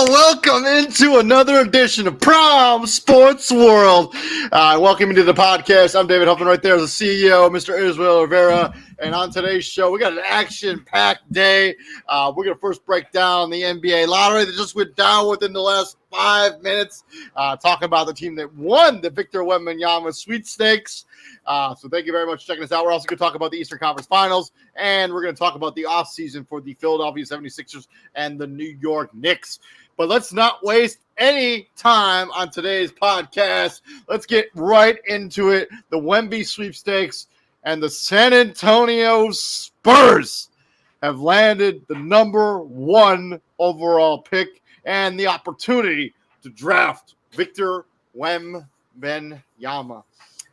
Welcome into another edition of Prom Sports World. Welcome into the podcast. I'm David Huffman. Right there is the CEO, Mr. Israel Rivera. And on today's show, we got an action-packed day. We're going to first break down the NBA lottery that just went down within the last 5 minutes. Talking about the team that won the Victor Wembanyama sweepstakes. So thank you very much for checking us out. We're also going to talk about the Eastern Conference Finals, and we're going to talk about the offseason for the Philadelphia 76ers and the New York Knicks. But let's not waste any time on today's podcast. Let's get right into it. The Wemby sweepstakes and the San Antonio Spurs have landed the number 1 overall pick and the opportunity to draft Victor Wembanyama.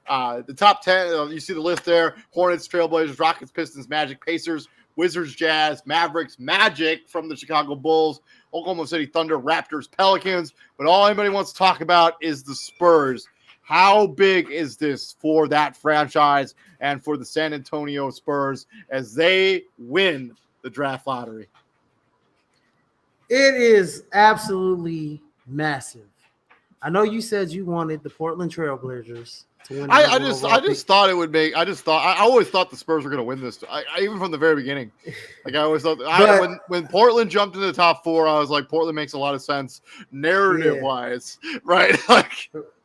The top 10, you see the list there: Hornets, Trailblazers, Rockets, Pistons, Magic, Pacers, Wizards, Jazz, Mavericks, Magic from the Chicago Bulls, Oklahoma City Thunder, Raptors, Pelicans. But all anybody wants to talk about is the Spurs. How big is this for that franchise and for the San Antonio Spurs as they win the draft lottery? It is absolutely massive. I know you said you wanted the Portland Trailblazers to win. I just thought it would make. I always thought the Spurs were going to win this. Even from the very beginning, like I always thought. When Portland jumped into the top 4, I was like, Portland makes a lot of sense narrative wise, right?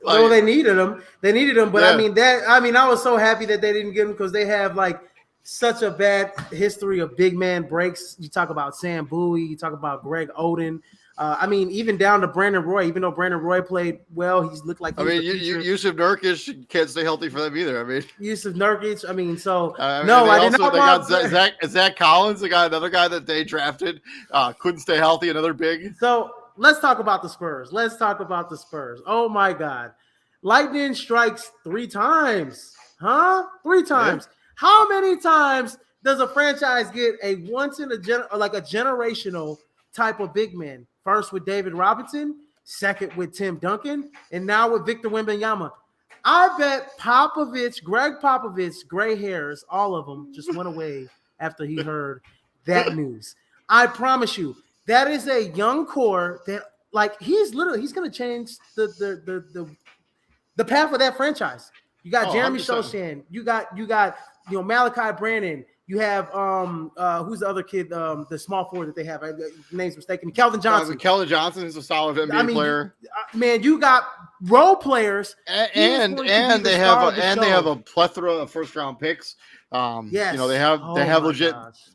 Well, they needed them. But yeah. I was so happy that they didn't get them because they have like such a bad history of big man breaks. You talk about Sam Bowie, you talk about Greg Oden. Even down to Brandon Roy. Even though Brandon Roy played well, he's looked like. Yusuf Nurkic can't stay healthy for them either. Yusuf Nurkic. I did not. They got Zach Collins. They got another guy that they drafted. Couldn't stay healthy. Another big. So let's talk about the Spurs. Oh my God, lightning strikes 3 times. 3 times. Yeah. How many times does a franchise get a once in a generational type of big man? First with David Robinson, second with Tim Duncan, and now with Victor Wembanyama. I bet Greg Popovich, gray hairs, all of them just went away after he heard that news. I promise you, that is a young core that, like, he's going to change the path of that franchise. You got Jeremy 100%. Sochan, you got Malachi Brannon. You have who's the other kid, the small forward that they have? Name's mistaken me. Kelvin Johnson. Kelvin Johnson is a solid NBA player. Man, you got role players, and they have a plethora of first round picks. Yes.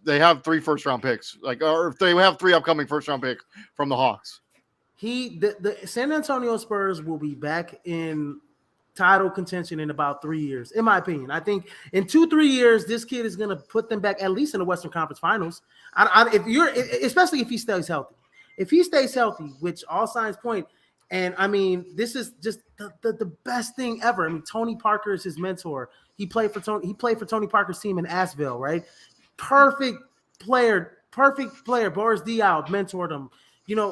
They have 3 first round picks, or they have 3 upcoming first round picks from the Hawks. The San Antonio Spurs will be back in title contention in about 3 years, in my opinion. I think in 2-3 years, this kid is going to put them back at least in the Western Conference Finals. Especially if he stays healthy. If he stays healthy, which all signs point, and this is just the best thing ever. Tony Parker is his mentor. He played for Tony Parker's team in Asheville, right? Perfect player. Boris Diaw mentored him.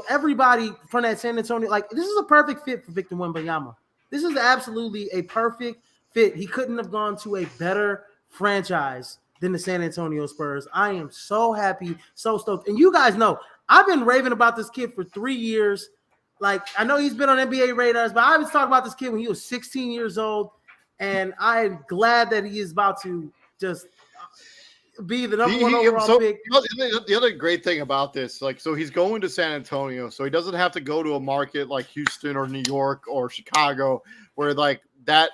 Everybody from that San Antonio, this is a perfect fit for Victor Wembanyama. This is absolutely a perfect fit. He couldn't have gone to a better franchise than the San Antonio Spurs. I am so happy, so stoked. And you guys know, I've been raving about this kid for 3 years. I know he's been on NBA radars, but I was talking about this kid when he was 16 years old. And I'm glad that he is about to just be the number 1 overall pick. The other great thing about this, so he's going to San Antonio, so he doesn't have to go to a market like Houston or New York or Chicago, where that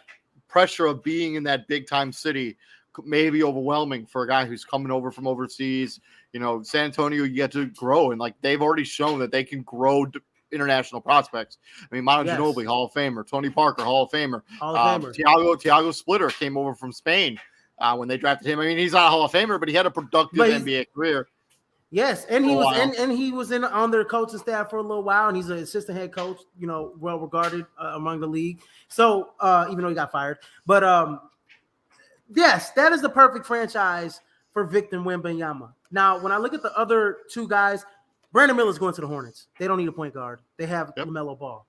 pressure of being in that big time city may be overwhelming for a guy who's coming over from overseas. San Antonio, you get to grow, and they've already shown that they can grow international prospects. Manu Ginobili, Hall of Famer. Tony Parker, Hall of Famer. Thiago Splitter came over from Spain. When they drafted him, he's not a Hall of Famer, but he had a productive NBA career. Yes, and he was on their coaching staff for a little while, and he's an assistant head coach, well regarded among the league. So even though he got fired, but yes, that is the perfect franchise for Victor Wembanyama. Now, when I look at the other 2 guys, Brandon Miller's going to the Hornets. They don't need a point guard. They have LaMelo Ball.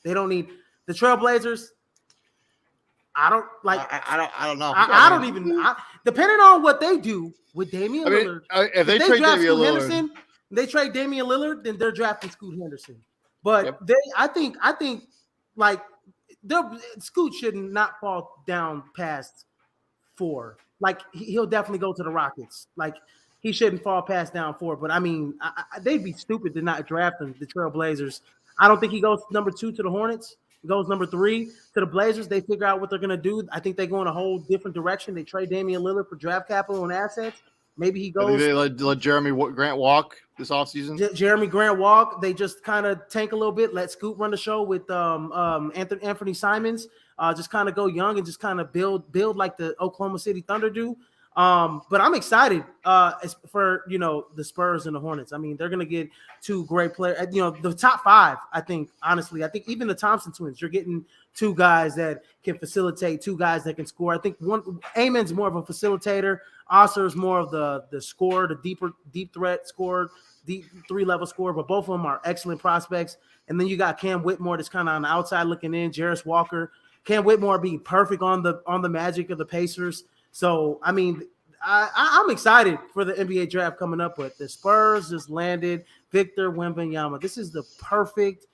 They don't need the Trailblazers. I don't know. I don't even. Depending on what they do with Damian Lillard, if they trade Damian Lillard, they trade Damian Lillard, then they're drafting Scoot Henderson. But I think Scoot should not fall down past 4. He'll definitely go to the Rockets. He shouldn't fall past down 4. But they'd be stupid to not draft him. The Trailblazers. I don't think he goes number 2 to the Hornets. Goes number 3 to the Blazers. They figure out what they're going to do. I think they go in a whole different direction. They trade Damian Lillard for draft capital and assets. Maybe he goes. They let Jeremy Grant walk this offseason. Jeremy Grant walk. They just kind of tank a little bit. Let Scoot run the show with Anthony Simons. Just kind of go young and just kind of build like the Oklahoma City Thunder do. But I'm excited for the Spurs and the Hornets. I mean, they're gonna get two great players. The top five. I think honestly, even the Thompson twins. You're getting two guys that can facilitate, two guys that can score. I think Amon's more of a facilitator. Osser's more of the scorer, the deep threat scorer, deep 3-level scorer. But both of them are excellent prospects. And then you got Cam Whitmore that's kind of on the outside looking in. Jarris Walker. Cam Whitmore be perfect on the Magic of the Pacers. So, I mean, I'm excited for the NBA draft coming up, but the Spurs just landed Victor Wembanyama. This is the perfect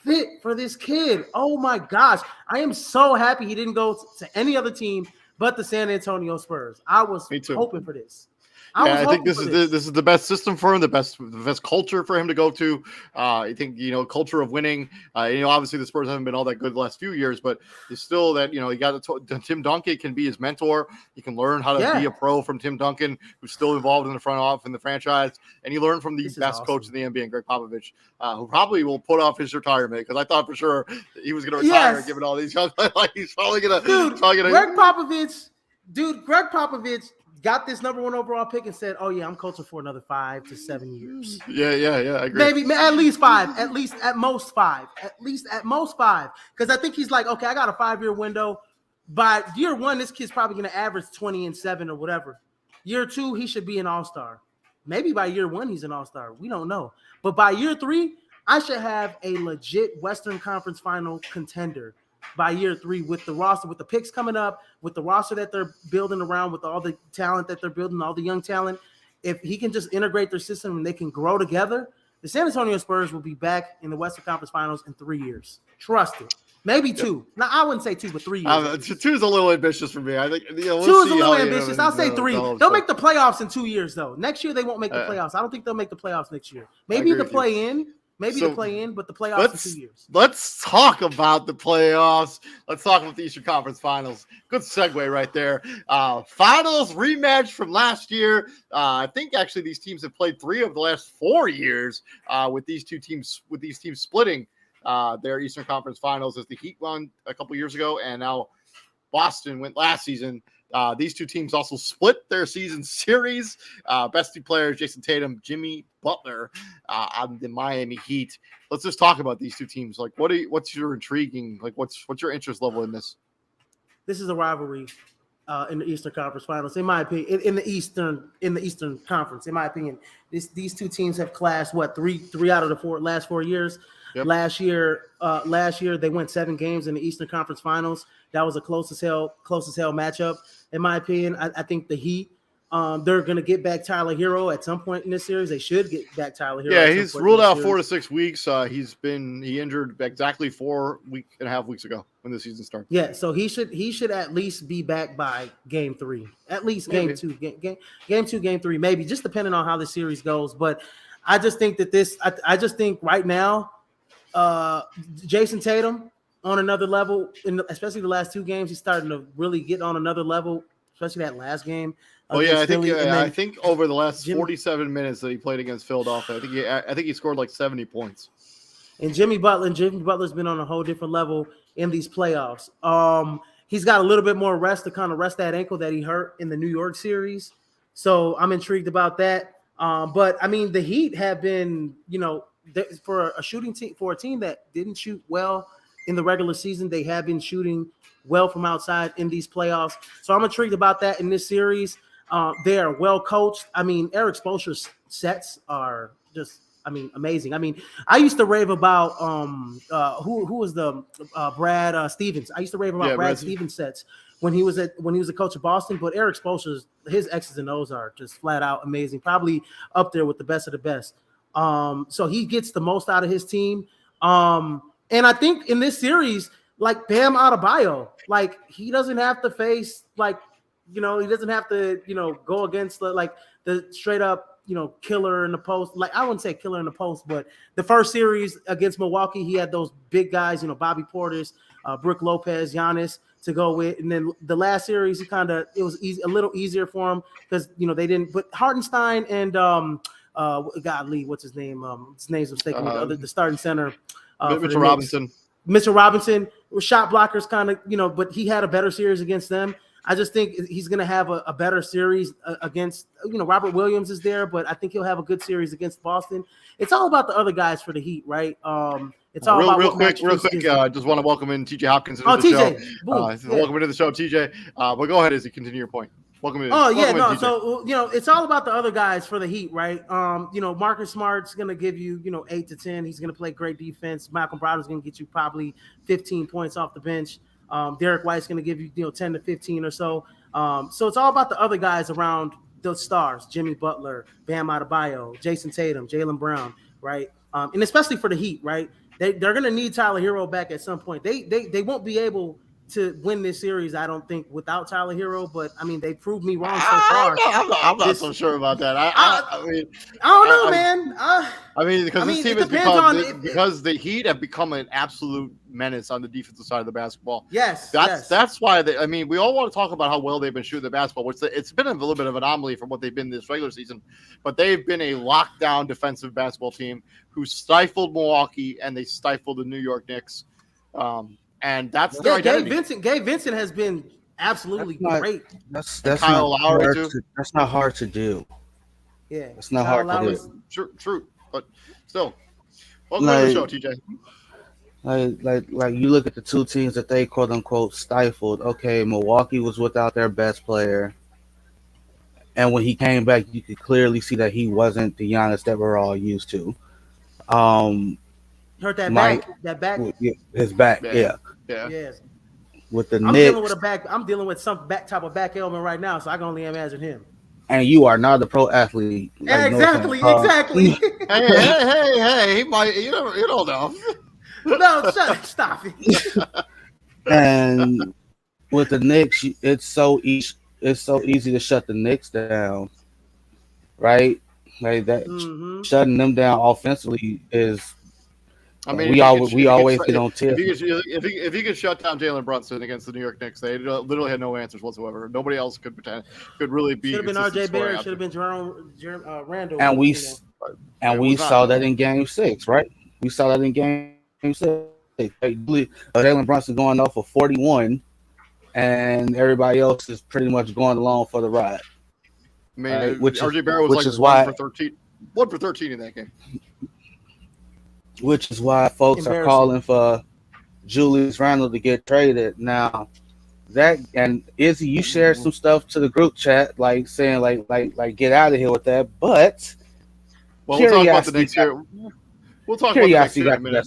fit for this kid. Oh, my gosh. I am so happy he didn't go to any other team but the San Antonio Spurs. I was hoping for this. I think this is the best system for him, the best culture for him to go to. I think culture of winning. Obviously the Spurs haven't been all that good the last few years, but it's still that you got Tim Duncan can be his mentor. He can learn how to be a pro from Tim Duncan, who's still involved in the front office in the franchise, and you learn from the best coach in the NBA, Greg Popovich, who probably will put off his retirement because I thought for sure he was going to retire given all these guys. Like he's probably going to. Greg Popovich got this number 1 overall pick and said, "Oh yeah, I'm coaching for another 5 to 7 years." Yeah, I agree. Maybe at least 5, at most 5, because I think he's like, okay, I got a 5-year window. By year 1, this kid's probably going to average 20 and 7 or whatever. Year 2, he should be an all-star. Maybe by year 1, he's an all-star. We don't know. But by year 3, I should have a legit Western Conference Final contender. By year 3, with the roster, with the picks coming up, with the roster that they're building around, with all the talent that they're building, all the young talent, if he can just integrate their system and they can grow together, the San Antonio Spurs will be back in the Western Conference Finals in 3 years. Trust it. Maybe 2. Now, I wouldn't say 2, but 3 years. 2 is a little ambitious for me. I think 2 is a little ambitious. I'll say 3. They'll make the playoffs in 2 years, though. Next year, they won't make the playoffs. I don't think they'll make the playoffs next year. Maybe the play-in. Maybe the play-in, but the playoffs in 2 years. Let's talk about the playoffs. Let's talk about the Eastern Conference Finals. Good segue right there. Finals rematch from last year. I think actually these teams have played 3 of the last 4 years with these teams splitting their Eastern Conference Finals as the Heat won a couple years ago, and now Boston went last season. These 2 teams also split their season series. Best 2 players, Jason Tatum, Jimmy Butler on the Miami Heat. Let's just talk about these 2 teams. Like, what's your intriguing? Like, what's your interest level in this? This is a rivalry in the Eastern Conference Finals, in my opinion. In the Eastern Conference, in my opinion, these 2 teams have clashed three out of the last 4 years. Yep. Last year they went 7 games in the Eastern Conference Finals. That was a close as hell matchup. In my opinion, I think the Heat, they're going to get back Tyler Hero at some point in this series. They should get back Tyler Hero. Yeah, he's ruled out 4 to 6 weeks. He injured exactly 4.5 weeks ago when the season started. Yeah, so he should at least be back by game 3, at least game 2, game 2, game 3, maybe just depending on how the series goes. But I just think that I just think right now, Jason Tatum on another level, especially the last 2 games, he's starting to really get on another level, especially that last game. Oh yeah, I think over the last 47 minutes that he played against Philadelphia, I think he scored like 70 points. And Jimmy Butler's been on a whole different level in these playoffs. He's got a little bit more rest to kind of rest that ankle that he hurt in the New York series. So I'm intrigued about that. But I mean, the Heat have been, for a shooting team, for a team that didn't shoot well in the regular season, they have been shooting well from outside in these playoffs. So I'm intrigued about that in this series. They are well coached. I mean, Eric Spoelstra's sets are just, amazing. I mean, I used to rave about who was the Brad Stevens. I used to rave about Brad Stevens sets when he was a coach of Boston. But Eric Spoelstra's, his X's and O's are just flat out amazing. Probably up there with the best of the best. So he gets the most out of his team. And I think in this series, like Bam Adebayo, like he doesn't have to face he doesn't have to, go against the straight up, killer in the post. Like I wouldn't say killer in the post, but the first series against Milwaukee, he had those big guys, Bobby Portis, Brook Lopez, Giannis to go with. And then the last series, it was easy, a little easier for him because, they didn't, but Hartenstein and what's his name? His name's mistaken. The starting center. Mitchell Robinson was shot blockers kind of, but he had a better series against them. I just think he's going to have a better series against, Robert Williams is there, but I think he'll have a good series against Boston. It's all about the other guys for the Heat, right? It's all about real what quick. Max Strus gives them. I just want to welcome in TJ Hopkins into Oh, the show. TJ, boom. Welcome into the show, TJ. But go ahead as you continue your point. Welcome in. Oh yeah, welcome no. in, TJ. So it's all about the other guys for the Heat, right? Marcus Smart's gonna give you 8 to 10. He's gonna play great defense. Malcolm Brogdon's gonna get you probably 15 points off the bench. Derek White's gonna give you 10 to 15 or so. So it's all about the other guys around those stars: Jimmy Butler, Bam Adebayo, Jason Tatum, Jaylen Brown, right? And especially for the Heat, right? They're gonna need Tyler Hero back at some point. They won't be able to win this series, I don't think, without Tyler Hero. But I mean, they proved me wrong so far. I'm not so sure about that. I mean, I don't know, man. Because this team has because the Heat have become an absolute menace on the defensive side of the basketball. Yes, that's why we all want to talk about how well they've been shooting the basketball, which it's been a little bit of an anomaly from what they've been this regular season, but they've been a lockdown defensive basketball team who stifled Milwaukee and they stifled the New York Knicks. And that's their identity. Gabe Vincent has been absolutely great. That's Kyle Lowry too. That's not hard to do. Yeah, it's not hard to do. True, but still. Welcome to the show, TJ. Like you look at the two teams that they quote unquote stifled. Okay, Milwaukee was without their best player, and when he came back, you could clearly see that he wasn't the Giannis that we're all used to. Hurt that back. His back. Yeah. With the Knicks, I'm dealing with some type of back ailment right now, so I can only imagine him. And you are not a pro athlete. Like exactly. hey, he might. You don't know. No, stop it. And with the Knicks, it's so easy to shut the Knicks down, right? Like that, shutting them down offensively is. I mean, we always get on tips. If he could shut down Jalen Brunson against the New York Knicks, they literally had no answers whatsoever. Nobody else could really be. Should have been R.J. Barrett. Should have been Jerome Randall. And we saw that in Game 6, right? We saw that in Game 6. Jalen Brunson going off for 41, and everybody else is pretty much going along for the ride. I mean, R.J. Barrett was like 1 for 13 in that game. Which is why folks are calling for Julius Randle to get traded now. That and Izzy, you shared some stuff to the group chat, like saying like get out of here with that. But we'll talk about the next year. We'll talk about the next year in a minute.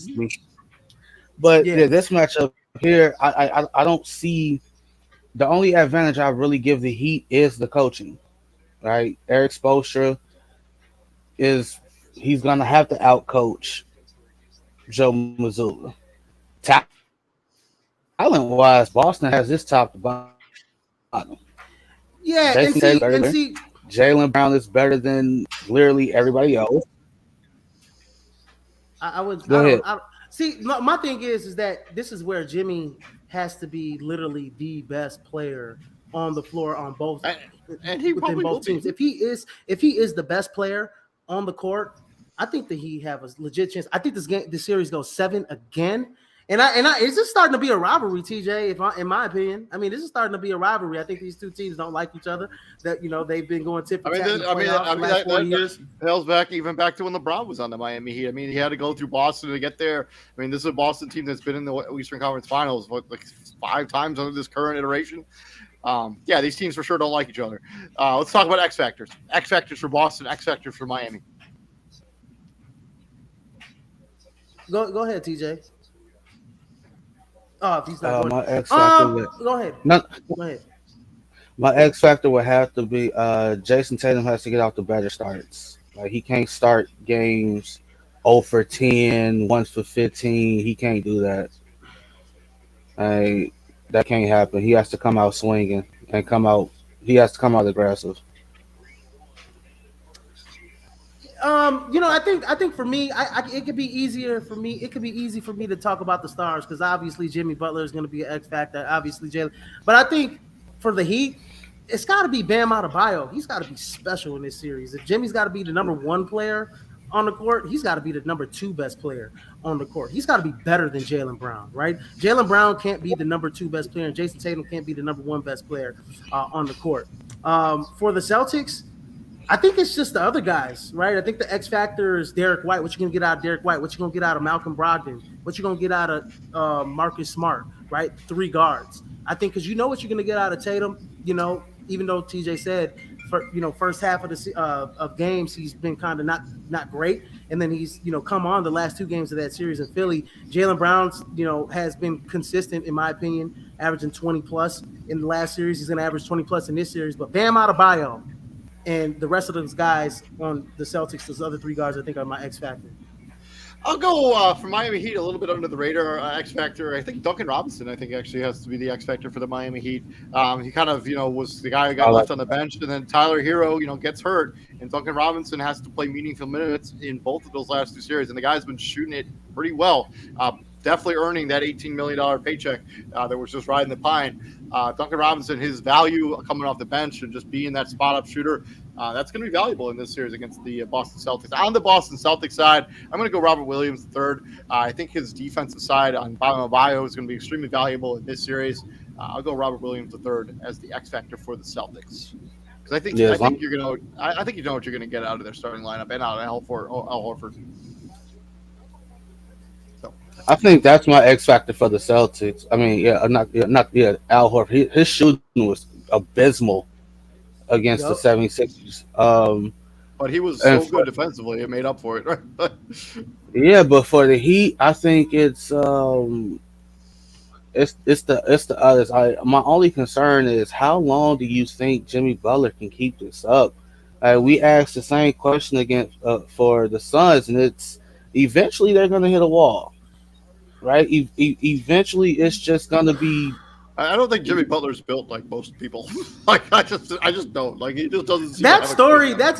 But this matchup here, I don't see the only advantage I really give the Heat is the coaching, right? Eric Spoelstra he's gonna have to outcoach Joe Mazzulla. Talent-wise, Boston has this top to bottom. Yeah, and see, Jaylen Brown is better than literally everybody else. Go ahead. See, my thing is that this is where Jimmy has to be literally the best player on the floor on both and he within both teams. If he is the best player on the court, I think that he have a legit chance. I think this series goes 7 again, and it's just starting to be a rivalry, TJ. In my opinion, I mean, this is starting to be a rivalry. I think these two teams don't like each other. That they've been going tip for tat in the playoffs the last 4 years. Hell's back to when LeBron was on the Miami Heat. I mean, he had to go through Boston to get there. I mean, this is a Boston team that's been in the Eastern Conference Finals like 5 times under this current iteration. These teams for sure don't like each other. Let's talk about X factors. X factors for Boston. X factors for Miami. Go ahead, TJ. Oh, if he's not my X factor. Go ahead. No, go ahead. My X factor would have to be Jason Tatum has to get off the better starts. Like he can't start games 0 for 10, 1 for 15. He can't do that. That can't happen. He has to come out swinging and he has to come out aggressive. I think for me, it could be easier for me. It could be easy for me to talk about the stars because obviously Jimmy Butler is going to be an X factor. Obviously Jalen, but I think for the Heat, it's got to be Bam Adebayo. He's got to be special in this series. If Jimmy's got to be the number 1 player on the court, he's got to be the number 2 best player on the court. He's got to be better than Jaylen Brown, right? Jaylen Brown can't be the number 2 best player, and Jason Tatum can't be the number 1 best player on the court. For the Celtics, I think it's just the other guys, right? I think the X factor is Derek White. What you gonna get out of Derek White? What you gonna get out of Malcolm Brogdon? What you gonna get out of Marcus Smart? Right, 3 guards. I think because you know what you're gonna get out of Tatum. You know, even though TJ said, first half of the of games he's been kind of not great, and then he's come on the last 2 games of that series in Philly. Jaylen Brown's has been consistent in my opinion, averaging 20 plus in the last series. He's gonna average 20 plus in this series. But Bam Adebayo and the rest of those guys on the Celtics, those other 3 guards, I think are my X factor. I'll go for Miami Heat a little bit under the radar X factor. I think Duncan Robinson, actually has to be the X factor for the Miami Heat. He kind of, was the guy who got left on the bench, and then Tyler Hero, gets hurt, and Duncan Robinson has to play meaningful minutes in both of those last 2 series, and the guy's been shooting it pretty well. Definitely earning that $18 million paycheck that was just riding the pine. Duncan Robinson, his value coming off the bench and just being that spot-up shooter, that's going to be valuable in this series against the Boston Celtics. On the Boston Celtics side, I'm going to go Robert Williams III. I think his defensive side on Bam Adebayo is going to be extremely valuable in this series. I'll go Robert Williams III as the X factor for the Celtics. Because I think you're going to, I think you know what you're going to get out of their starting lineup and out of Al Horford. I think that's my X factor for the Celtics. I mean, Al Horford. His shooting was abysmal against the 76ers. But he was so good defensively, it made up for it, right? Yeah, but for the Heat, I think it's the others. My only concern is how long do you think Jimmy Butler can keep this up? We asked the same question against for the Suns, and it's eventually they're going to hit a wall. Right, eventually it's just gonna be. I don't think Jimmy Butler's built like most people. I just don't. He just doesn't. That story that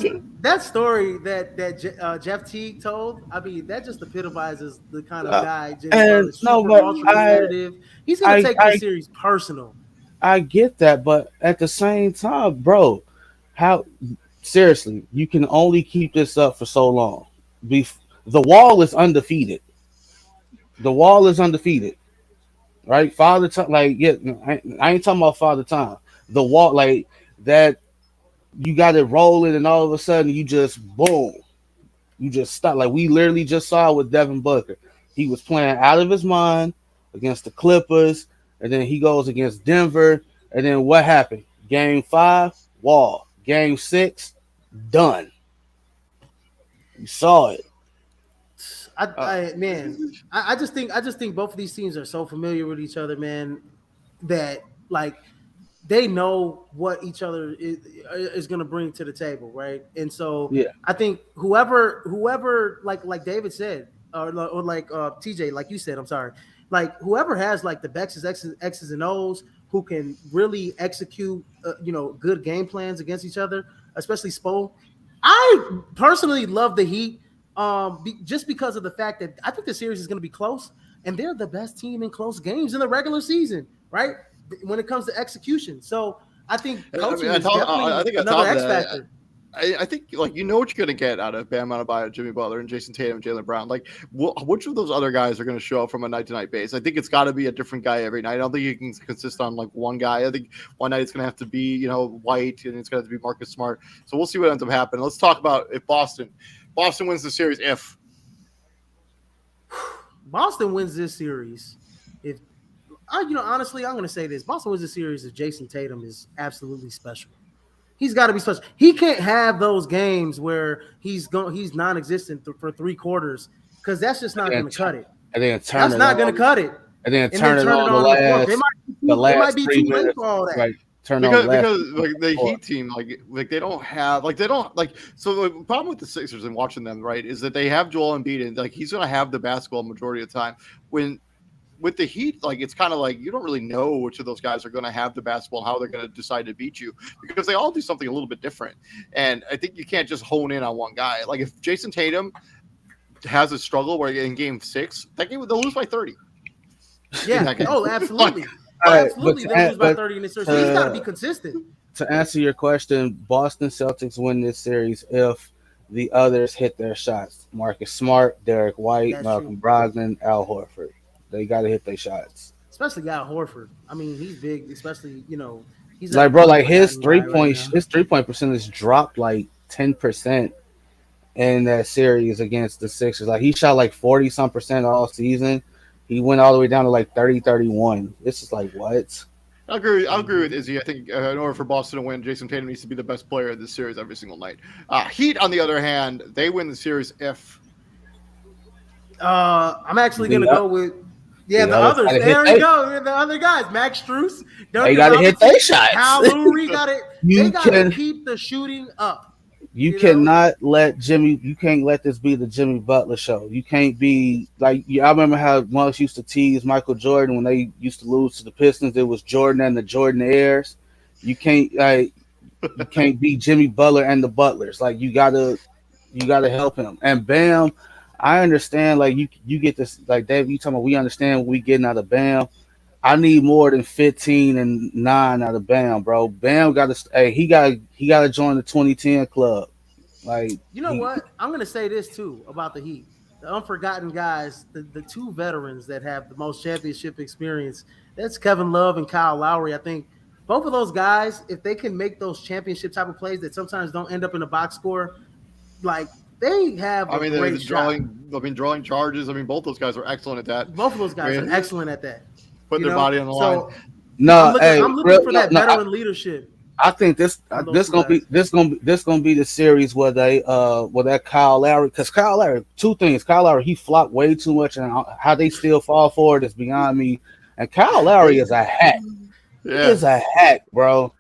Jeff Teague told. I mean, that just epitomizes the kind of guy Jimmy Butler's super ultra competitive. He's gonna take this series personal. I get that, but at the same time, bro, how seriously you can only keep this up for so long? The wall is undefeated. The wall is undefeated, right? Father time, I ain't talking about Father Time. The wall, that, you got it rolling, and all of a sudden you just boom, you just stop. We literally just saw with Devin Booker. He was playing out of his mind against the Clippers, and then he goes against Denver, and then what happened? Game 5, wall. Game 6, done. You saw it. I just think both of these teams are so familiar with each other, man, that they know what each other is going to bring to the table, right? And so I think whoever like David said, or like TJ, like you said, I'm sorry, whoever has the X's and O's, who can really execute good game plans against each other, especially Spo. I personally love the Heat. Just because of the fact that I think the series is going to be close, and they're the best team in close games in the regular season, right? When it comes to execution, so I think coaching is definitely another X factor. I think what you're going to get out of Bam Adebayo, Jimmy Butler, and Jason Tatum, and Jaylen Brown. Which of those other guys are going to show up from a night-to-night base? I think it's got to be a different guy every night. I don't think you can consist on one guy. I think one night it's going to have to be White, and it's going to have to be Marcus Smart. So we'll see what ends up happening. Let's talk about if Boston wins the series. If Boston wins this series, honestly, I'm going to say this: Boston wins this series if Jason Tatum is absolutely special. He's got to be special. He can't have those games where he's non-existent for 3 quarters, because that's just not going to cut it. That's not going to cut it. And then turn it on the last 3 minutes. For all that. Right. Because the Heat team, they don't have so the problem with the Sixers and watching them, right, is that they have Joel Embiid, and he's going to have the basketball majority of the time. When with the Heat, it's kind of you don't really know which of those guys are going to have the basketball and how they're going to decide to beat you, because they all do something a little bit different. And I think you can't just hone in on one guy. If Jason Tatum has a struggle where in Game 6, that game they'll lose by 30. Yeah. Oh, absolutely. Absolutely, they lose by 30 in this series. He's got to be consistent. To answer your question, Boston Celtics win this series if the others hit their shots. Marcus Smart, Derek White, That's Malcolm true. Brogdon, Al Horford. They got to hit their shots. Especially Al Horford. I mean, he's big. Especially he's a Like bro, point like per game guy right now. his 3 point percentage dropped like 10% in that series against the Sixers. Like he shot like 40 some percent all season. He went all the way down to like 30, 31. This is like what? I'll agree with Izzy. I think in order for Boston to win, Jason Tatum needs to be the best player of this series every single night. Heat, on the other hand, they win the series if. I'm actually gonna go with the others others. gotta There hit you go. The other guys, Max Strus, They Duncan got to hit Robinson, their shots. Kyle Lowry got it. You They got to can- keep the shooting up. You You cannot let Jimmy. You can't let this be the Jimmy Butler show. You can't be like. I remember how once used to tease Michael Jordan when they used to lose to the Pistons. It was Jordan and the Jordan heirs. You can't be Jimmy Butler and the Butlers. Like you gotta help him. And Bam, I understand. Like you get this. Like Dave, you talking about we understand what we getting out of Bam. I need more than 15 and 9 out of Bam, bro. Bam got to. Hey, he got to join the 2010 club. Like What? I'm gonna say this too about the Heat. The unforgotten guys, the two veterans that have the most championship experience. That's Kevin Love and Kyle Lowry. I think both of those guys, if they can make those championship type of plays that sometimes don't end up in the box score, like they have a great shot. Drawing charges. I mean, both those guys are excellent at that. Both of those guys are excellent at that. Putting their body on the line. No, I'm looking for that veteran leadership. I think this gonna be the series where that Kyle Lowry, because Kyle Lowry, two things. Kyle Lowry, he flopped way too much, and how they still fall for it is beyond me. And Kyle Lowry is a hack. Yeah. He is a hack, bro.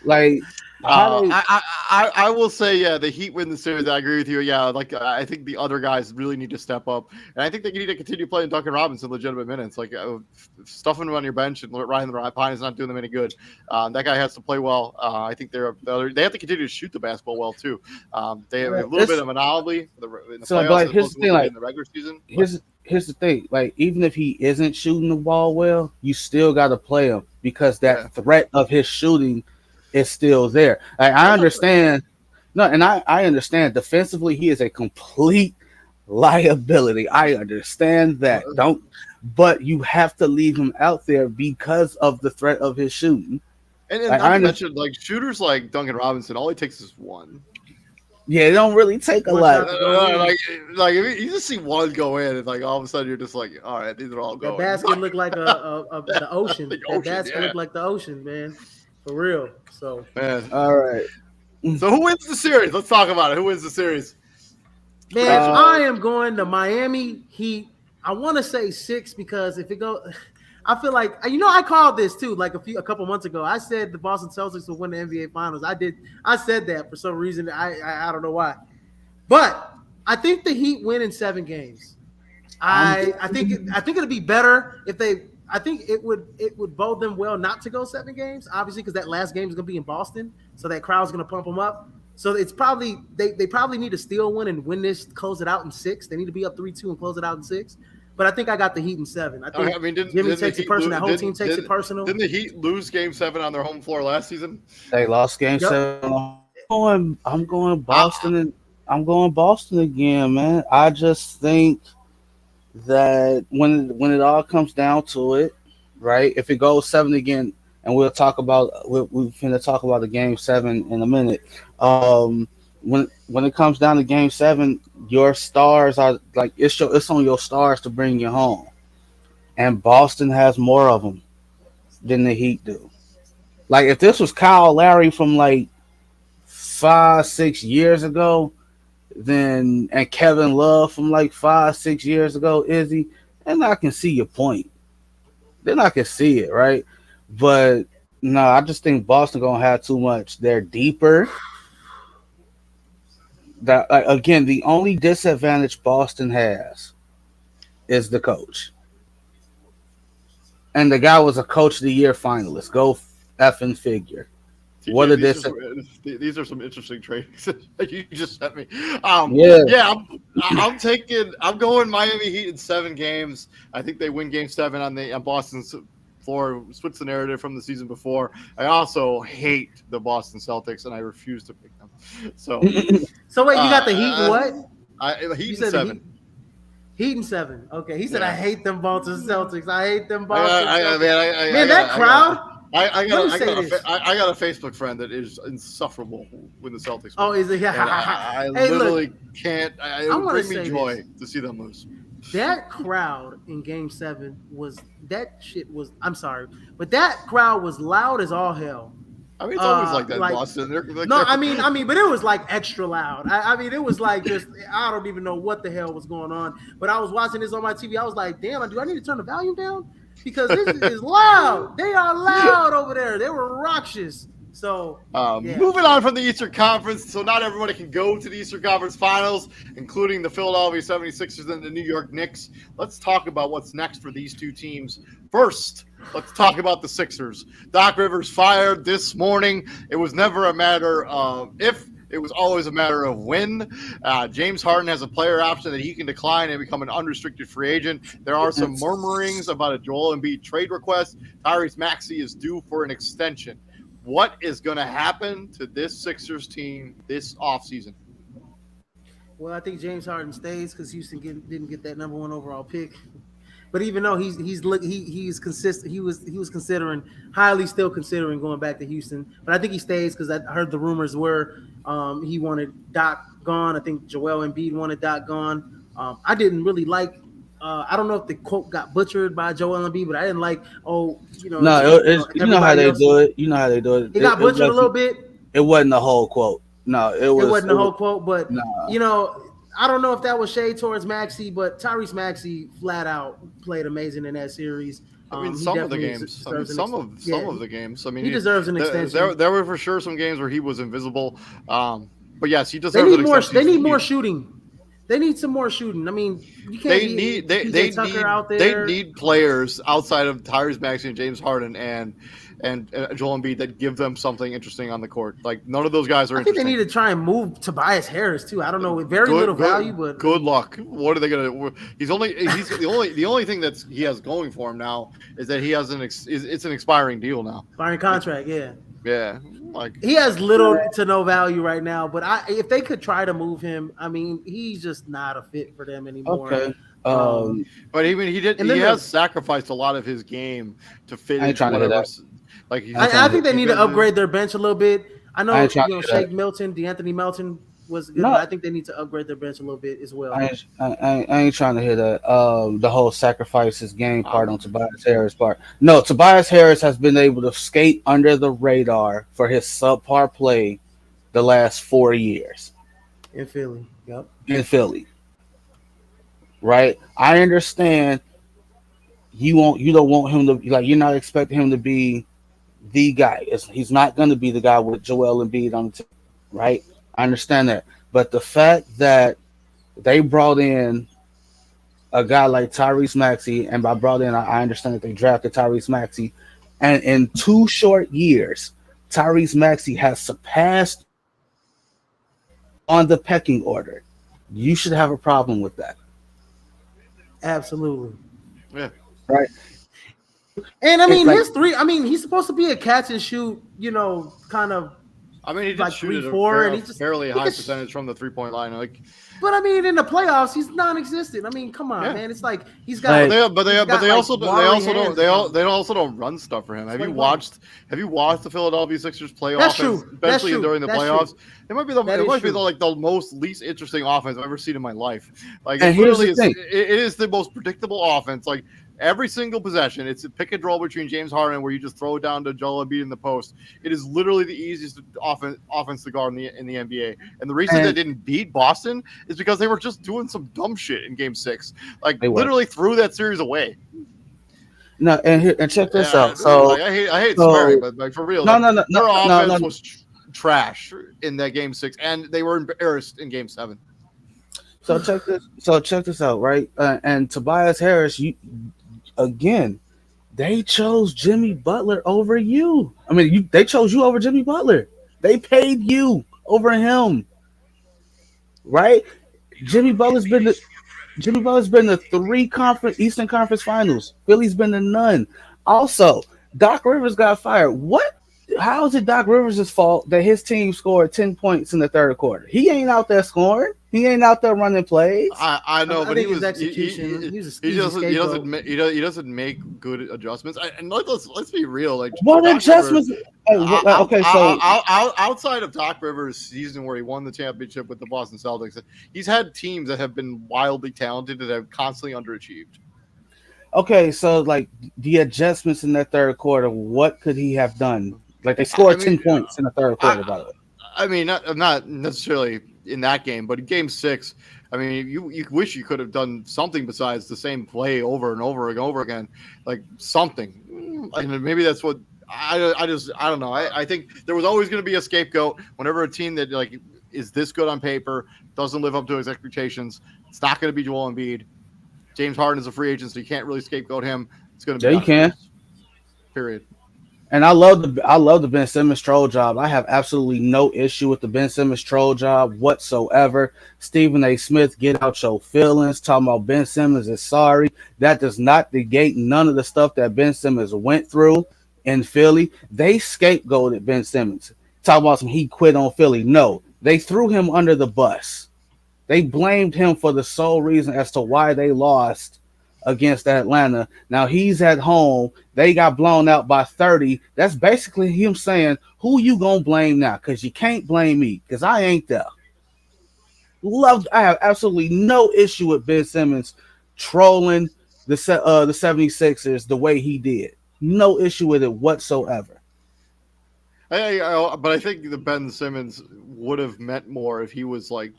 Like I will say, the Heat win the series. I agree with you. Yeah, like I think the other guys really need to step up, and I think they need to continue playing Duncan Robinson legitimate minutes. Like stuffing him on your bench and Ryan the Pine is not doing them any good. That guy has to play well. I think they have to continue to shoot the basketball well too. They have a little bit of monopoly in the playoffs. Like, here's the thing, like in the regular season. Here's the thing. Like even if he isn't shooting the ball well, you still got to play him because that threat of his shooting is still there. I understand. No, and I understand defensively he is a complete liability. I understand that. But you have to leave him out there because of the threat of his shooting. And I mentioned like shooters like Duncan Robinson, all he takes is one. Yeah, it don't really take a lot. Like if you just see one go in, and like all of a sudden you're just like, all right, these are all going. That basket looked like the ocean. That basket looked like the ocean, man. For real. So, man. All right. So who wins the series? Let's talk about it. Who wins the series? Man, I am going to Miami Heat. I want to say 6 because if it go, I feel like I called this too. Like a couple months ago, I said the Boston Celtics will win the NBA Finals. I said that for some reason. I don't know why, but I think the Heat win in 7 games. I think it'll be better if they. I think it would bode them well not to go 7 games, obviously, because that last game is going to be in Boston, so that crowd's going to pump them up. So it's probably they probably need to steal one and win this, close it out in 6. They need to be up 3-2 and close it out in 6. But I think I got the Heat in 7. I think Jimmy takes it personal. That whole team takes it personal. Didn't the Heat lose Game 7 on their home floor last season? They lost Game 7. I'm going Boston, and I'm going Boston again, man. I just think that when it all comes down to it, right? If it goes 7 again, and we're finna talk about the Game 7 in a minute. When it comes down to Game 7, your stars are like it's on your stars to bring you home, and Boston has more of them than the Heat do. Like if this was Kyle Lowry from like 5-6 years ago, and Kevin Love from like 5-6 years ago, Izzy, then I can see your point. Then I can see it, right? But no, I just think Boston gonna have too much. They're deeper. That again, the only disadvantage Boston has is the coach, and the guy was a Coach of the Year finalist. Go effing figure. What are this? These are some interesting trades you just sent me. I'm going Miami Heat in 7 games. I think they win Game 7 on Boston's floor, switch the narrative from the season before. I also hate the Boston Celtics, and I refuse to pick them. So wait, you got the Heat and what? Heat You and said 7. Heat and 7. Okay, he said, Yeah. "I hate them Boston Celtics. I hate them Boston Celtics." Man, that crowd. I got a Facebook friend that is insufferable when the Celtics win. Oh, is it? And I Hey, literally can't. It would bring me joy this. to see them lose. That crowd in Game 7 was that shit was. I'm sorry, but that crowd was loud as all hell. I mean, it's always like that in Boston. But it was like extra loud. I mean, it was like just I don't even know what the hell was going on. But I was watching this on my TV. I was like, damn, do I need to turn the volume down? Because this is loud. They are loud over there. They were raucous. So moving on from the Eastern Conference, so not everybody can go to the Eastern Conference Finals, including the Philadelphia 76ers and the New York Knicks. Let's talk about what's next for these two teams. First, let's talk about the Sixers. Doc Rivers fired this morning. It was never a matter of if, it was always a matter of when. James Harden has a player option that he can decline and become an unrestricted free agent. There are some murmurings about a Joel Embiid trade request. Tyrese Maxey is due for an extension. What is going to happen to this Sixers team this offseason? Well, I think James Harden stays because Houston didn't get that number 1 overall pick. But even though he's consistent, he was still considering going back to Houston. But I think he stays because I heard the rumors were he wanted Doc gone. I think Joel Embiid wanted Doc gone. I didn't really like. I don't know if the quote got butchered by Joel Embiid, but I didn't like. No, you know how they do it. You know how they do it. It got butchered a little bit. It wasn't the whole quote. No, it wasn't the whole quote. But I don't know if that was shade towards Maxey, but Tyrese Maxey flat out played amazing in that series. I mean, some of the games. Some of the games. I mean, he deserves an extension. There were for sure some games where he was invisible. But yes, he deserves an extension. They need more shooting. They need some more shooting. I mean, you can't They need players outside of Tyrese Maxey and James Harden and Joel Embiid that give them something interesting on the court. Like none of those guys are. I think they need to try and move Tobias Harris too. I don't know, with little value, but good luck. What are they gonna? He's the only thing that he has going for him now is that he has it's an expiring deal now. Expiring contract, yeah. Yeah, like he has little to no value right now. But if they could try to move him, I mean, he's just not a fit for them anymore. Okay. But even he has sacrificed a lot of his game to fit into whatever. Like I think they need to upgrade their bench a little bit. I know Shake Milton, DeAnthony Melton was good. But I think they need to upgrade their bench a little bit as well. I ain't trying to hear that. The whole sacrifice his game part on Tobias Harris part. No, Tobias Harris has been able to skate under the radar for his subpar play the last 4 years. In Philly. Yep. In Philly. Right? I understand you don't want him to, like, you're not expecting him to be the guy. He's not going to be the guy with Joel Embiid on the team, right? I understand that. But the fact that they brought in a guy like Tyrese Maxey, and by brought in, I understand that they drafted Tyrese Maxey, and in 2 short years, Tyrese Maxey has surpassed on the pecking order. You should have a problem with that. Absolutely. Yeah. Right. And I mean, he's supposed to be a catch and shoot, kind of. I mean, he did like shoot 3-4, and he fairly high percentage from the 3-point line. But I mean, in the playoffs, he's non-existent. I mean, come on, man. It's like he's got. But they also don't run stuff for him. Have you watched the Philadelphia Sixers play offense, especially during the playoffs? It might be the most least interesting offense I've ever seen in my life. Like it is the most predictable offense. Like every single possession, it's a pick and roll between James Harden where you just throw it down to Joel Embiid in the post. It is literally the easiest offense to guard in the NBA. And the reason they didn't beat Boston is because they were just doing some dumb shit in Game 6. Like literally threw that series away. No, and check this out. So I hate swearing, but like for real, their offense was trash in that Game 6, and they were embarrassed in Game 7. So check this out, right? And Tobias Harris, they chose Jimmy Butler over you. I mean, they chose you over Jimmy Butler. They paid you over him, right? Jimmy Butler's been the 3 Eastern Conference Finals. Philly's been to none. Also, Doc Rivers got fired. What? How is it Doc Rivers' fault that his team scored 10 points in the third quarter? He ain't out there scoring. He ain't out there running plays. I know, I but he think his was execution. He was a easy he scapegoat. he doesn't make good adjustments. And let's be real. Like What Doc adjustments? Rivers, Okay, so outside of Doc Rivers' season where he won the championship with the Boston Celtics, he's had teams that have been wildly talented that have constantly underachieved. okay, so like the adjustments in that third quarter, what could he have done? Like they scored 10 points in the third quarter, by the way. I mean, not necessarily in that game, but in Game 6, I mean, you wish you could have done something besides the same play over and over and over again, like something. And maybe that's what I don't know. I think there was always going to be a scapegoat whenever a team that like is this good on paper doesn't live up to his expectations. It's not going to be Joel Embiid. James Harden is a free agent, so you can't really scapegoat him. It's going to be you can. Period. And I love the Ben Simmons troll job. I have absolutely no issue with the Ben Simmons troll job whatsoever. Stephen A. Smith, get out your feelings. Talking about Ben Simmons is sorry. That does not negate none of the stuff that Ben Simmons went through in Philly. They scapegoated Ben Simmons. Talking about some he quit on Philly. No, they threw him under the bus. They blamed him for the sole reason as to why they lost against Atlanta. Now he's at home. They got blown out by 30. That's basically him saying, who you gonna blame now? Because you can't blame me because I ain't there. I have absolutely no issue with Ben Simmons trolling the 76ers the way he did. No issue with it whatsoever. But I think the Ben Simmons would have meant more if he was like,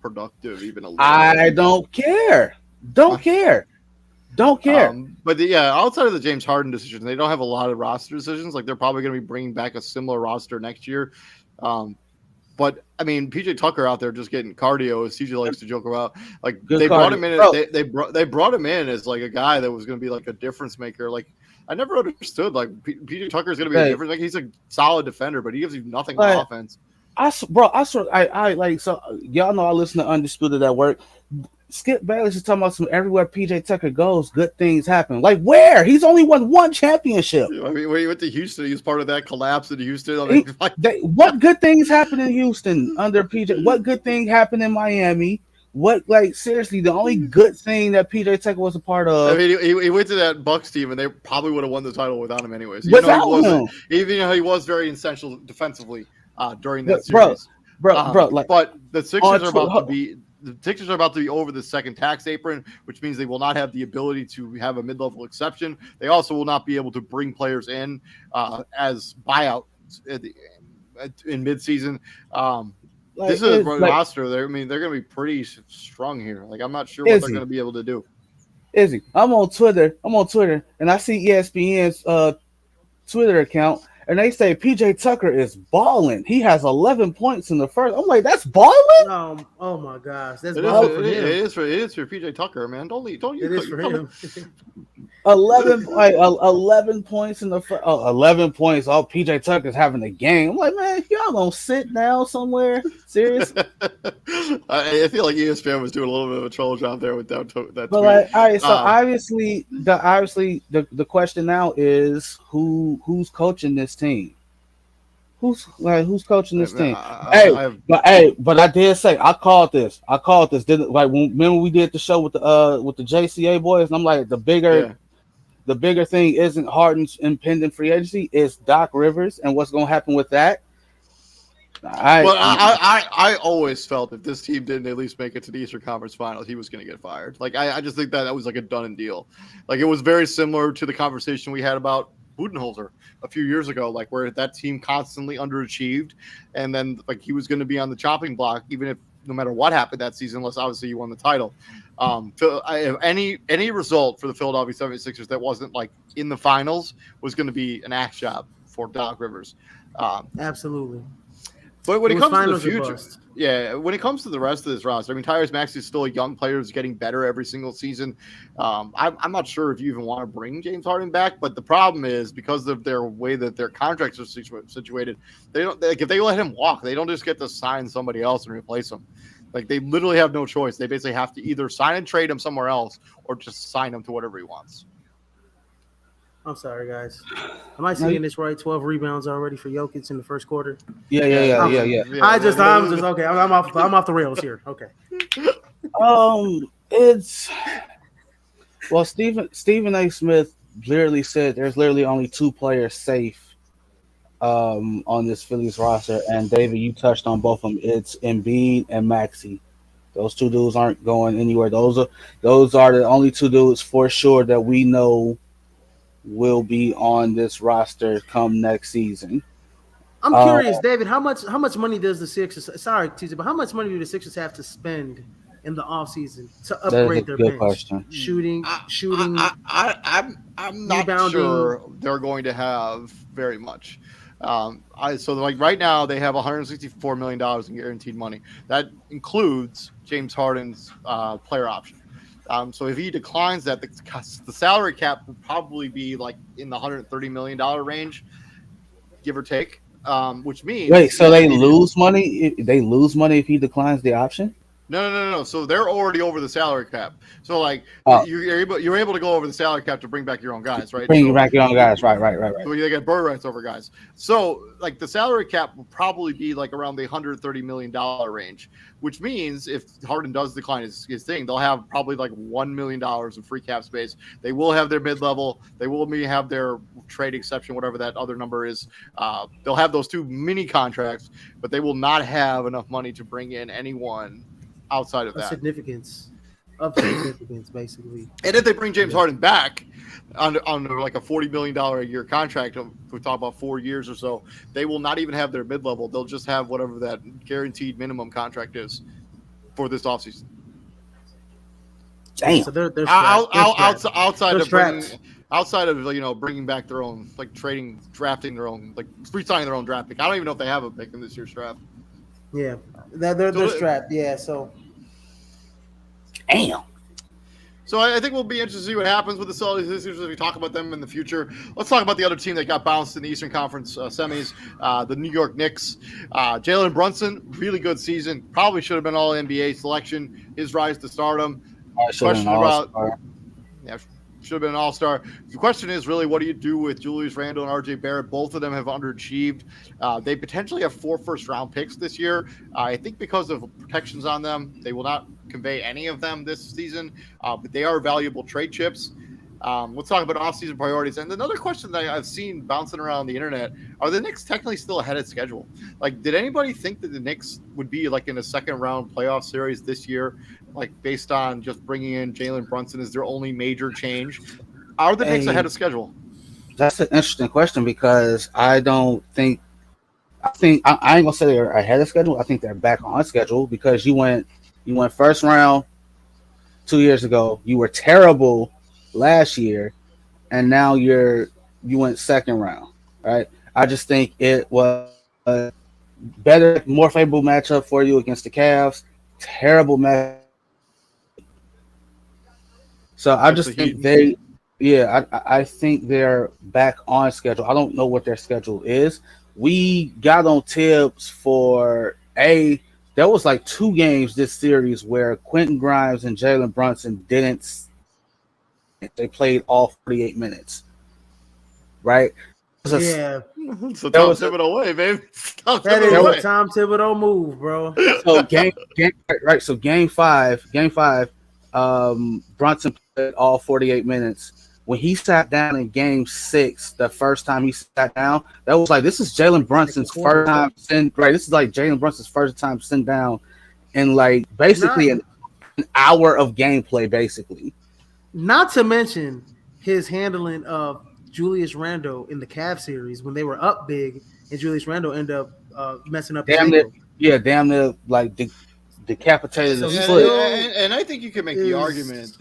productive even a little I don't care. Don't care. But outside of the James Harden decision, they don't have a lot of roster decisions. Like they're probably going to be bringing back a similar roster next year. But I mean, PJ Tucker out there just getting cardio, as CJ likes to joke about. Like Good they cardio. brought him in. They brought him in as like a guy that was going to be like a difference maker. Like I never understood. Like PJ Tucker is going to be a difference. Like he's a solid defender, but he gives you nothing on offense. I like so y'all know I listen to Undisputed at work. Skip Bayless is talking about some everywhere PJ Tucker goes, good things happen. Like where? He's only won one championship. I mean, when he went to Houston, he was part of that collapse in Houston. I mean, what good things happened in Houston under PJ? What good thing happened in Miami? What, like, seriously, the only good thing that PJ Tucker was a part of. I mean, he went to that Bucks team, and they probably would have won the title without him anyways. Even though he was very essential defensively during that series. But the Sixers are about to be. The Sixers are about to be over the second tax apron, which means they will not have the ability to have a mid-level exception. They also will not be able to bring players in as buyouts in mid-season. This is a roster. They're going to be pretty strong here. Like I'm not sure what they're going to be able to do. Izzy, I'm on Twitter, and I see ESPN's Twitter account. And they say PJ Tucker is balling. He has 11 points in the first. I'm like, that's balling? Oh my gosh, that's balling for him. It is for PJ Tucker, man. Don't you? It is for him. 11 points in the first. 11 points. Oh, PJ Tucker's having a game. I'm like, man, y'all gonna sit down somewhere? Serious? I feel like ESPN was doing a little bit of a troll job there with that. But like, all right, so obviously the question now is who's coaching this team? Who's coaching this team? But I did say I called this. Didn't like remember we did the show with the JCA boys, and I'm like the bigger thing isn't Harden's impending free agency, it's Doc Rivers and what's going to happen with that. I always felt if this team didn't at least make it to the Eastern Conference Finals, he was going to get fired. Like I just think that was like a done deal. Like it was very similar to the conversation we had about Budenholzer a few years ago, like where that team constantly underachieved, and then like he was going to be on the chopping block, even if no matter what happened that season, unless obviously you won the title. Any result for the Philadelphia 76ers that wasn't like in the finals was going to be an axe job for Doc Rivers. Absolutely. But when it comes to the future, when it comes to the rest of this roster, I mean, Tyrese Maxey is still a young player who's getting better every single season. I'm not sure if you even want to bring James Harden back, but the problem is because of their way that their contracts are situated, they don't like if they let him walk, they don't just get to sign somebody else and replace him. Like they literally have no choice. They basically have to either sign and trade him somewhere else or just sign him to whatever he wants. I'm sorry, guys. Am I seeing this right? 12 rebounds already for Jokic in the first quarter. Yeah. I'm just okay. I'm off the rails here. Okay. It's well, Stephen A. Smith literally said there's literally only two players safe on this Phillies roster, and David, you touched on both of them. It's Embiid and Maxey. Those two dudes aren't going anywhere. Those are the only two dudes for sure that we know will be on this roster come next season. I'm curious, David. How much money does the Sixers? Sorry, TJ, but how much money do the Sixers have to spend in the offseason to upgrade their bench? Question. Shooting. I'm not rebounding. sure they're going to have very much. So like right now they have $164 million in guaranteed money. That includes James Harden's player option. So if he declines that, the salary cap will probably be like in the $130 million range, give or take. Which means wait, so they lose money? They lose money if he declines the option? No. So they're already over the salary cap. So like you're able to go over the salary cap to bring back your own guys, right? Bring back your own guys, right. So they get bird rights over guys. So like the salary cap will probably be like around the $130 million range, which means if Harden does decline his thing, they'll have probably like $1 million of free cap space. They will have their mid-level. They will have their trade exception, whatever that other number is. They'll have those two mini contracts, but they will not have enough money to bring in anyone outside of that. Significance, basically. And if they bring James Harden back under like a $40 million a year contract, we talk about 4 years or so, they will not even have their mid-level. They'll just have whatever that guaranteed minimum contract is for this offseason. Damn. So they're outside of bringing back their own, like drafting their own, like re-signing their own draft pick. I don't even know if they have a pick in this year's draft. Yeah, they're strapped. Yeah, so damn. So I think we'll be interested to see what happens with the Celtics as we talk about them in the future. Let's talk about the other team that got bounced in the Eastern Conference semis, the New York Knicks. Jalen Brunson, really good season. Probably should have been all NBA selection. His rise to stardom. Question about should have been an all-star. The question is really, what do you do with Julius Randle and RJ Barrett? Both of them have underachieved. They potentially have 4 first-round picks this year. I think because of protections on them, they will not convey any of them this season, but they are valuable trade chips. Let's talk about off-season priorities. And another question that I've seen bouncing around the internet, are the Knicks technically still ahead of schedule? Like, did anybody think that the Knicks would be like in a second-round playoff series this year, like based on just bringing in Jalen Brunson as their only major change? Are the Knicks ahead of schedule? That's an interesting question because I ain't gonna say they're ahead of schedule. I think they're back on schedule because you went first round 2 years ago. You were terrible last year, and now you went second round. Right? I just think it was a better, more favorable matchup for you against the Cavs. Terrible match. So I just think I think they're back on schedule. I don't know what their schedule is. We got on tips for there was like 2 games this series where Quentin Grimes and Jalen Brunson didn't. They played all 48 minutes, right? Yeah. So Tom Thibodeau way, baby. That is a Tom Thibodeau move, bro. So game five, Brunson played all 48 minutes. When he sat down in game 6, the first time he sat down, that was like, this is Jalen Brunson's first time this is like Jalen Brunson's first time sitting down in like basically an hour of gameplay, basically. Not to mention his handling of Julius Randle in the Cavs series when they were up big, and Julius Randle ended up messing up. Damn near like decapitated his foot. And I think you can make the argument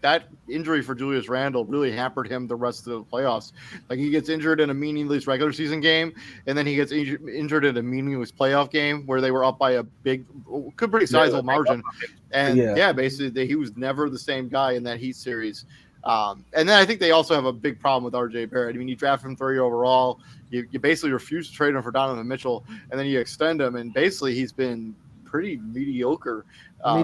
that injury for Julius Randle really hampered him the rest of the playoffs. Like, he gets injured in a meaningless regular season game, and then he gets injured in a meaningless playoff game where they were up by a pretty sizable margin. And basically he was never the same guy in that Heat series. And then I think they also have a big problem with RJ Barrett. I mean, you draft him 3 overall. You basically refuse to trade him for Donovan Mitchell, and then you extend him, and basically he's been pretty mediocre.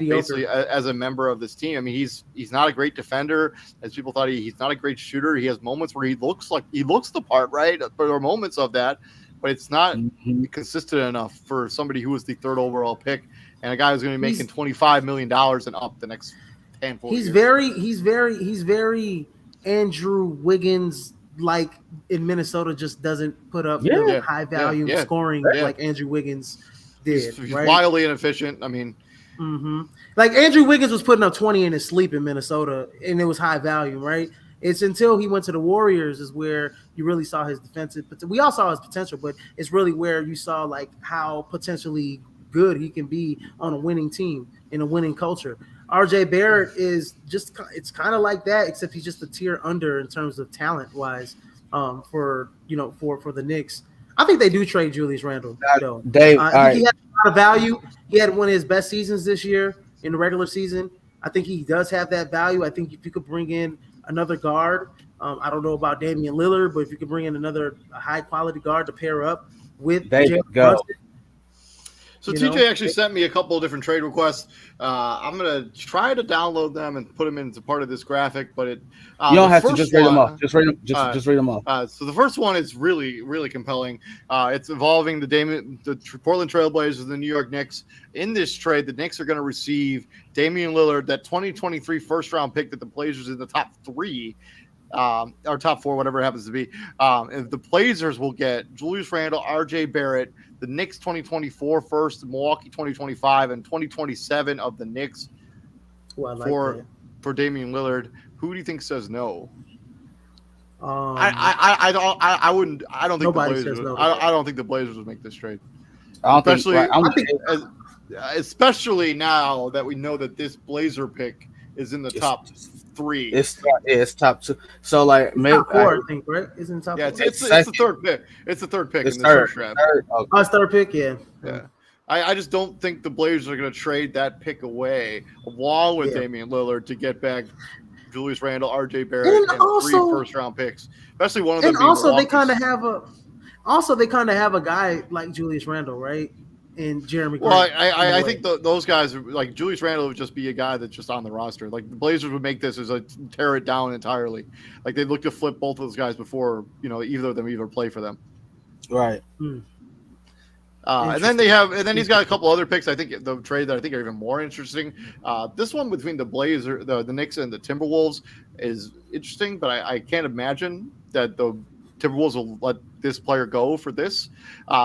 Basically as a member of this team. I mean, he's not a great defender, as people thought. He's not a great shooter. He has moments where he looks the part, right? There are moments of that, but it's not consistent enough for somebody who was the 3rd overall pick and a guy who's going to be making $25 million and up the next handful. He's of years. He's very Andrew Wiggins. Like in Minnesota, just doesn't put up high value scoring like Andrew Wiggins did. He's right? wildly inefficient. I mean. Like Andrew Wiggins was putting up 20 in his sleep in Minnesota, and it was high value, right? It's until he went to the Warriors is where you really saw his defensive. But we all saw his potential, but it's really where you saw like how potentially good he can be on a winning team in a winning culture. RJ Barrett is it's kind of like that, except he's just a tier under in terms of talent wise. For the Knicks, I think they do trade Julius Randle. Dave, I think he had a lot of value. He had one of his best seasons this year in the regular season. I think he does have that value. I think if you could bring in another guard, I don't know about Damian Lillard, but if you could bring in another high quality guard to pair up with Jalen Brunson. So TJ actually sent me a couple of different trade requests. I'm gonna try to download them and put them into part of this graphic, but you don't have to just read them off. Just read them off. So the first one is really, really compelling. It's involving the Portland Trailblazers and the New York Knicks. In this trade, the Knicks are going to receive Damian Lillard, that 2023 first-round pick that the Blazers in the top 3. Or top 4, whatever it happens to be. If the Blazers will get Julius Randle, RJ Barrett, the Knicks 2024 first, Milwaukee 2025, and 2027 of the Knicks for Damian Lillard. Who do you think says no? I don't think the Blazers. No. I don't think the Blazers would make this trade. Especially now that we know that this Blazer pick is in the top 3. It's top 2. So like maybe top 4, I think, right? Isn't top 4? It's the third pick. It's the third pick in the first draft. It's third pick, yeah. I just don't think the Blazers are going to trade that pick away along with Damian Lillard to get back Julius Randle, RJ Barrett, and 3 first-round picks, especially one of them. And also, they kind of have a guy like Julius Randle, right? And Jeremy Grant. Well, I think those guys, like Julius Randle, would just be a guy that's just on the roster. Like the Blazers would make this as tear it down entirely. Like they'd look to flip both of those guys before either of them either play for them. Right. And then he's got a couple other picks. I think the trade that I think are even more interesting. This one between the Blazers, the Knicks, and the Timberwolves is interesting, but I can't imagine that the Timberwolves will let this player go for this.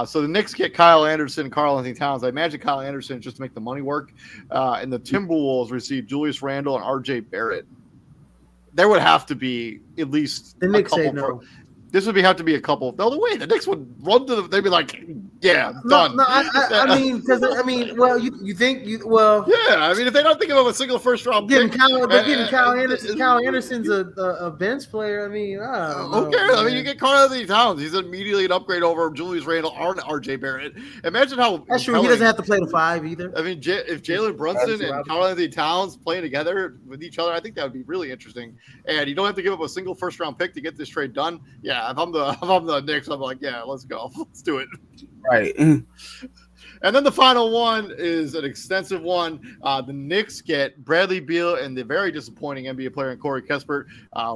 So the Knicks get Kyle Anderson and Karl-Anthony Towns. I imagine Kyle Anderson just to make the money work. And the Timberwolves receive Julius Randle and RJ Barrett. There would have to be at least the Knicks say no. This would have to be a couple. No, the way the Knicks would run to they'd be like, yeah, done. No, I mean, because you think. Yeah, I mean, if they don't think of a single first round pick, getting Kyle Anderson. Kyle Anderson's a bench player. I mean, who cares? I mean, you get Karl-Anthony Towns. He's immediately an upgrade over Julius Randle or RJ Barrett. Imagine how that's true. He doesn't have to play the 5 either. I mean, if Jalen Brunson and Karl-Anthony Towns playing together with each other, I think that would be really interesting. And you don't have to give up a single first round pick to get this trade done. Yeah. If I'm the Knicks, I'm like, yeah, let's go. Let's do it. Right. And then the final one is an extensive one. The Knicks get Bradley Beal and the very disappointing NBA player in Corey Kispert,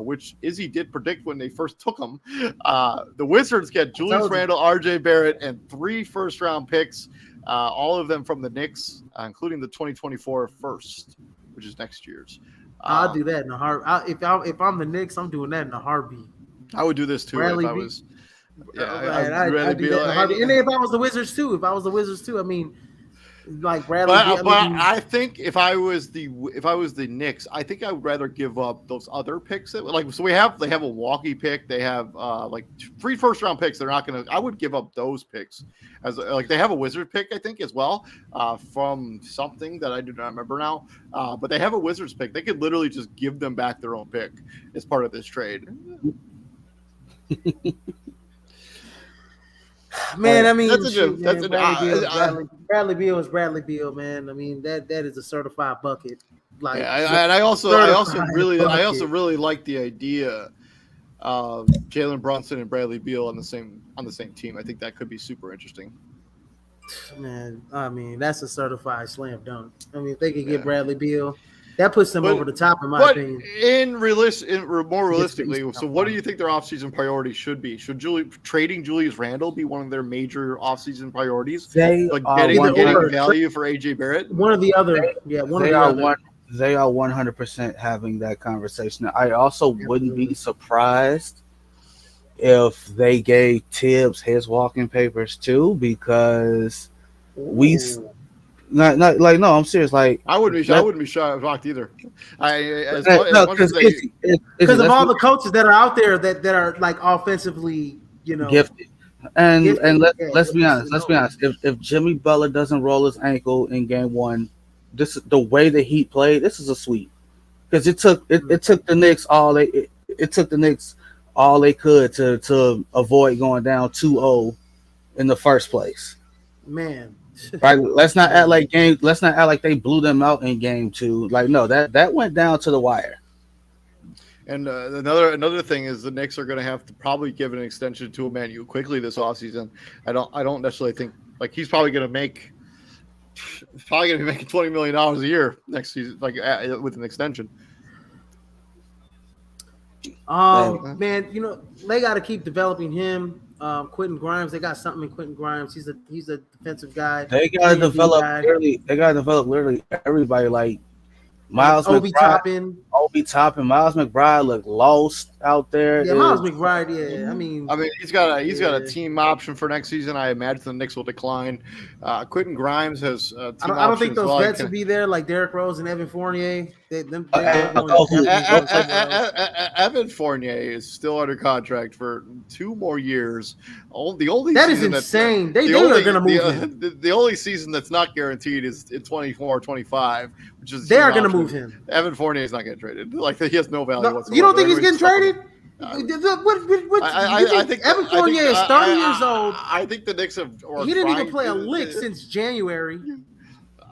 which Izzy did predict when they first took him. The Wizards get Julius Randle, RJ Barrett, and 3 first-round picks, all of them from the Knicks, including the 2024 first, which is next year's. I'll do that in a heartbeat. If I'm the Knicks, I'm doing that in a heartbeat. I would do this too if I was. Yeah, I'd do that. And if I was the Wizards too, I mean, like Bradley. But I think if I was the Knicks, I think I would rather give up those other picks. They have a Milwaukee pick. They have 3 first round picks. They're not gonna. I would give up those picks as they have a Wizard pick, I think, as well, from something that I do not remember now. But they have a Wizards pick. They could literally just give them back their own pick as part of this trade. Man, I mean, Bradley Beal is Bradley Beal, man. I mean, that is a certified bucket. I also really like the idea of Jalen Brunson and Bradley Beal on the same team. I think that could be super interesting. Man, I mean, that's a certified slam dunk. I mean, if they could get Bradley Beal, that puts them over the top, in my opinion. More realistically, so what do you think their offseason priorities should be? Should trading Julius Randle be one of their major offseason priorities? They Like are getting value for AJ Barrett? One or the other. Yeah, one or the other. They are 100% having that conversation. I also wouldn't be surprised if they gave Tibbs his walking papers too, because I'm serious. Like I wouldn't be shocked either. Because of all the coaches that are out there that are like offensively, gifted. And let's be honest. If Jimmy Butler doesn't roll his ankle in game 1, this is the way the Heat played. This is a sweep, because it took the Knicks all they could to avoid going down 2-0 in the first place. Man, right? Let's not act like they blew them out in game 2. Like, no, that went down to the wire. And another thing is the Knicks are going to have to probably give an extension to Emmanuel quickly this offseason. I don't necessarily think, like, he's probably going to be making $20 million a year next season, like with an extension. Man, they got to keep developing him. Quentin Grimes, they got something in Quentin Grimes. He's a defensive guy. They got to develop literally everybody. Like Miles Obi Toppin, Miles McBride looked lost out there. Yeah, Miles McBride. Yeah, I mean, he's got a team option for next season. I imagine the Knicks will decline. Quentin Grimes has. I don't think those vets will be there, like Derrick Rose and Evan Fournier. Evan Fournier is still under contract for 2 more years. That is insane. They are going to move him. The only season that's not guaranteed is in 24 or 25, which is they are going to move him. Evan Fournier is not getting traded. Like, he has no value whatsoever. You don't think he's getting traded? I think Evan Fournier is 30 years old. I think the Knicks have. He didn't even play a lick since January.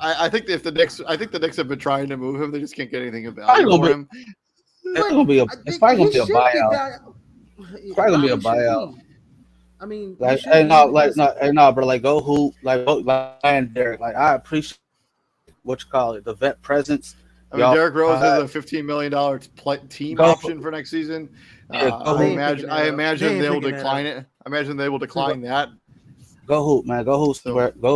I think the Knicks have been trying to move him. They just can't get anything of value for him. It's probably gonna be a buyout. It's probably gonna be a buyout. I mean, bro. Like, go hoop, and Derek. Like, I appreciate the vet presence. I mean, Derrick Rose has a $15 million team option for next season. I imagine they will decline it. I imagine they will decline that. Go hoop, man. Go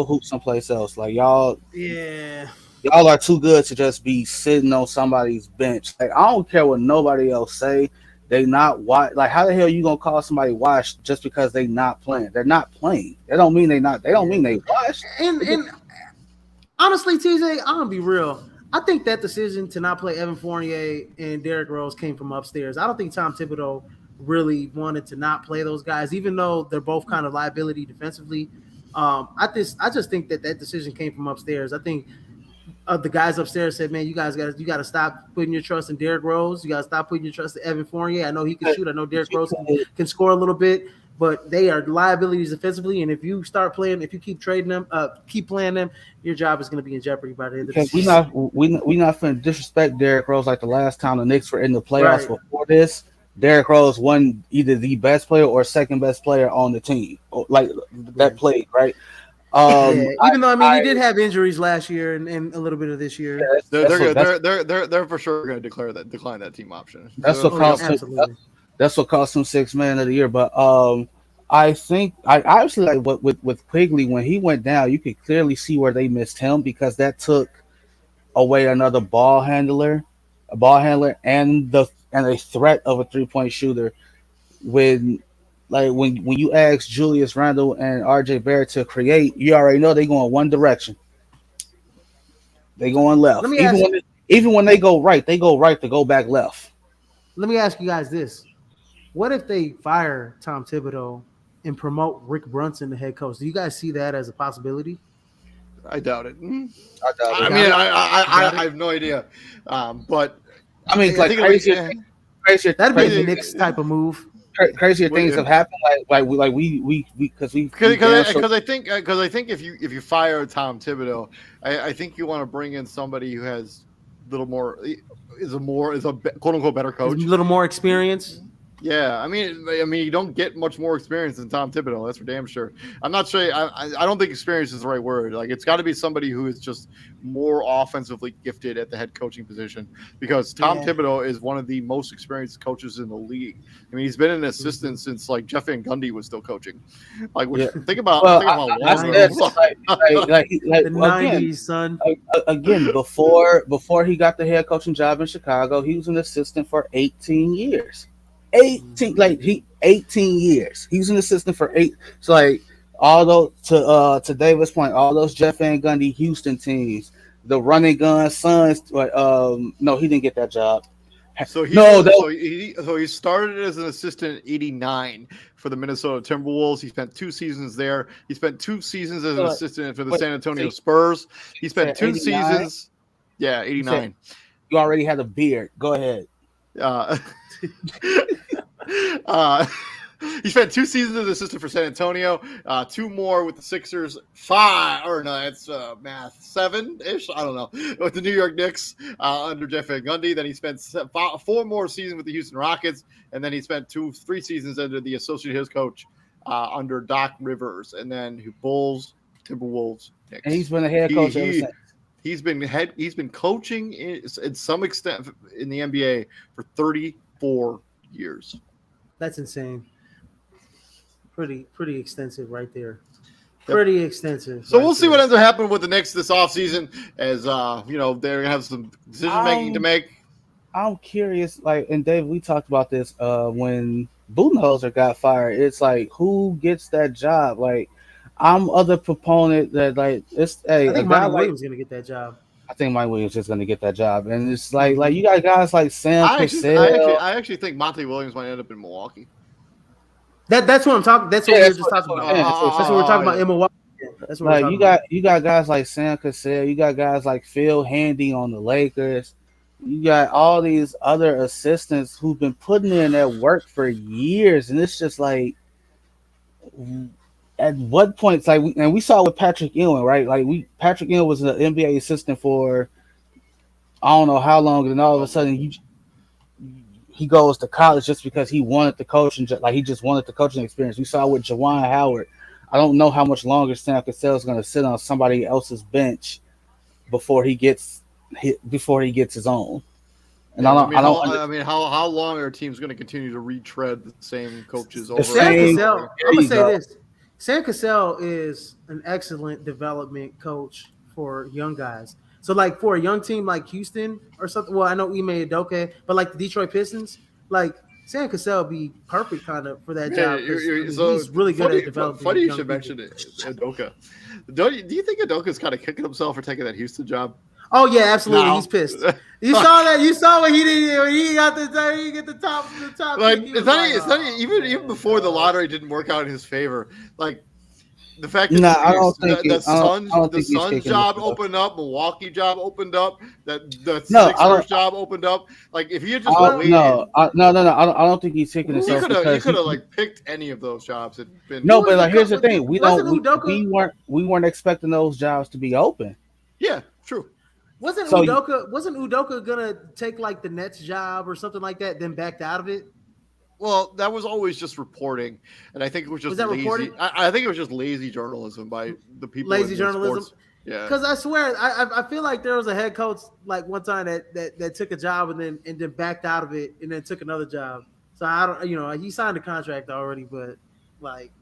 hoop someplace else. Like, y'all. Yeah. Y'all are too good to just be sitting on somebody's bench. Like, I don't care what nobody else say. They not watch. Like, how the hell you gonna call somebody washed just because they not playing? They're not playing. That don't mean they not. They don't mean they washed. And honestly, TJ, I'm gonna be real. I think that decision to not play Evan Fournier and Derrick Rose came from upstairs. I don't think Tom Thibodeau really wanted to not play those guys, even though they're both kind of liability defensively. I just think that decision came from upstairs. I think the guys upstairs said, "Man, you got to stop putting your trust in Derrick Rose. You got to stop putting your trust in Evan Fournier. I know he can shoot. I know Derrick Rose can score a little bit, but they are liabilities defensively. And if you keep trading them, keep playing them, your job is going to be in jeopardy by the end of the season." We not finna disrespect Derrick Rose like the last time the Knicks were in the playoffs before this. Derrick Rose won either the best player or second best player on the team, like that played, right? Even though he did have injuries last year and a little bit of this year. They're for sure going to decline that team option. That's what cost him $6 man of the year. But I think I obviously like with Quigley when he went down, you could clearly see where they missed him because that took away another ball handler and a threat of a 3-point shooter. When you ask Julius Randle and RJ Barrett to create, you already know they're going one direction. They going left. Even when they go right to go back left. Let me ask you guys this. What if they fire Tom Thibodeau and promote Rick Brunson the head coach? Do you guys see that as a possibility? I doubt it. I have no idea. But I mean, that'd be the Knicks type of move. Crazier things have happened, because I think if you fire Tom Thibodeau, I think you want to bring in somebody who has a little more is a quote unquote better coach, a little more experience. Yeah, I mean, you don't get much more experience than Tom Thibodeau. That's for damn sure. I'm not sure. I don't think experience is the right word. Like, it's got to be somebody who is just more offensively gifted at the head coaching position, because Tom Thibodeau is one of the most experienced coaches in the league. I mean, he's been an assistant since like Jeff Van Gundy was still coaching. Like, think about Well, long I said, like the '90s, son. Again, before he got the head coaching job in Chicago, he was an assistant for 18 years. 18 years. He was an assistant for 8. So like, although to David's point, all those Jeff Van Gundy Houston teams, the running gun Suns, no, he didn't get that job. So he started as an assistant in '89 for the Minnesota Timberwolves. He spent 2 seasons there. He spent 2 seasons as an assistant for the San Antonio Spurs. He spent 2 seasons. Yeah, '89. You already had a beard. Go ahead. He spent 2 seasons as assistant for San Antonio, 2 more with the Sixers, 7-ish, I don't know, with the New York Knicks under Jeff Van Gundy. Then he spent 4 more seasons with the Houston Rockets, and then he spent 3 seasons under the associate head coach under Doc Rivers, and then Bulls, Timberwolves, Knicks. And he's been a head coach ever since. He's been coaching in some extent in the NBA for 34 years. That's insane. Pretty extensive right there. Pretty extensive. So we'll see what ends up happening with the Knicks this offseason, as they're gonna have some decision making to make. I'm curious, and Dave, we talked about this when Budenholzer got fired. It's like, who gets that job? Like, I'm other proponent that I think Mike Williams is gonna get that job. I think Mike Williams is going to get that job, and it's like you got guys like Sam Cassell. I actually think Monty Williams might end up in Milwaukee. That's what I'm talking. That's what we were just talking about. That's what we're talking about in Milwaukee. That's what you got guys like Sam Cassell. You got guys like Phil Handy on the Lakers. You got all these other assistants who've been putting in that work for years, and it's just like, at what point, we saw with Patrick Ewing, right? Patrick Ewing was an NBA assistant for I don't know how long, and then all of a sudden he goes to college just because he wanted the coaching, he just wanted the coaching experience. We saw with Juwan Howard. I don't know how much longer Sam Cassell is going to sit on somebody else's bench before he gets his own. And how long are teams going to continue to retread the same coaches over? I'm gonna say this. Sam Cassell is an excellent development coach for young guys. So, for a young team like Houston or something, well, I know Ime Udoka, but the Detroit Pistons, Sam Cassell would be perfect kind of for that job. He's really good at developing. Funny you should mention Udoka. Do you think Udoka's kind of kicking himself for taking that Houston job? Oh yeah, absolutely. No. He's pissed. You saw that. You saw what he did. When he got he get the top. It's not even before the lottery didn't work out in his favor. The fact that the Suns job opened up, Milwaukee job opened up, the Sixers job opened up. If he had just waited, I don't think he's taking himself. He could have picked any of those jobs. Here's the thing: we weren't expecting those jobs to be open. Yeah, true. Wasn't Udoka gonna take the Nets job or something like that, then backed out of it? Well, that was always just reporting, and I think it was just lazy. Reporting? I think it was just lazy journalism by the people. Lazy journalism. Sports. Yeah. Because I swear, I feel like there was a head coach one time that took a job and then backed out of it and then took another job. So I don't, he signed a contract already, but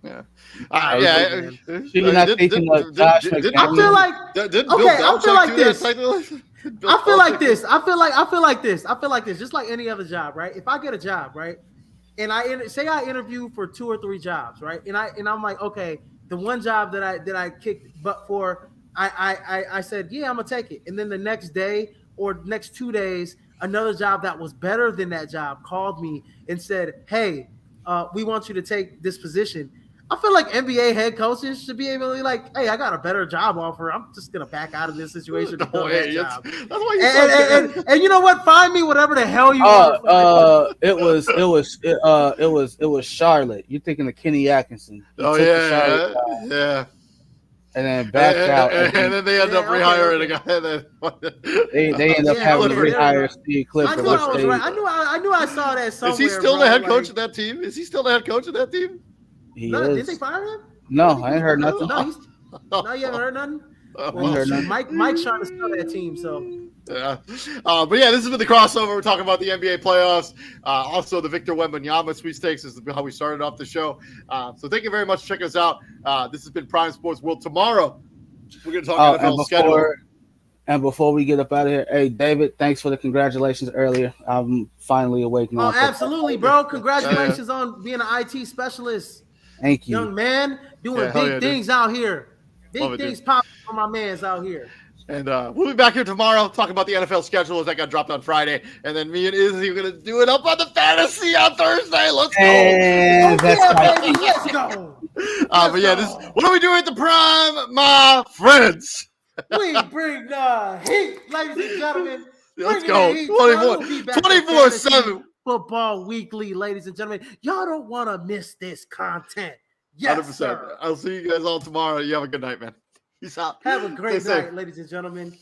yeah. I feel like this. Just like any other job, right? If I get a job, right, and I interview for 2 or 3 jobs, right, and I'm like, okay, the one job that I kicked butt for, I said, yeah, I'm gonna take it, and then the next day or next 2 days, another job that was better than that job called me and said, hey, we want you to take this position. I feel like NBA head coaches should be able to be hey, I got a better job offer. I'm just gonna back out of this situation. That's why and you know what? Find me whatever the hell you want. It was Charlotte. You're thinking of Kenny Atkinson. Yeah. And then backed out. And then they end up rehiring a guy. They end up having to rehire Steve Clifford. I I knew I saw that somewhere. Is he still bro. the head coach of that team? Is he still the head coach of that team? He No, is. did they fire him? No, I ain't heard nothing. No, no, you haven't heard nothing. I ain't heard nothing. Mike's trying to sell that team, so. Yeah. But yeah, this has been the crossover. We're talking about the NBA playoffs. Also, the Victor Wembanyama sweepstakes is how we started off the show. So thank you very much for checking us out. This has been Prime Sports World. Tomorrow, we're going to talk NFL schedule. And before we get up out of here, hey, David, thanks for the congratulations earlier. I'm finally awake now. Oh, absolutely, bro. Congratulations on being an IT specialist. Thank you. Young man, doing big things out here. Big things popping for my mans out here. And we'll be back here tomorrow talking about the NFL schedule as that got dropped on Friday. And then me and Izzy are going to do it up on the fantasy on Thursday. Let's go. And baby. Let's go. But yeah, what are we doing at the Prime, my friends? We bring the heat, ladies and gentlemen. Let's go. 24/7. Football Weekly, ladies and gentlemen. Y'all don't want to miss this content. Yes, 100%. Sir. I'll see you guys all tomorrow. You have a good night, man. Peace out. Have a great night, ladies and gentlemen.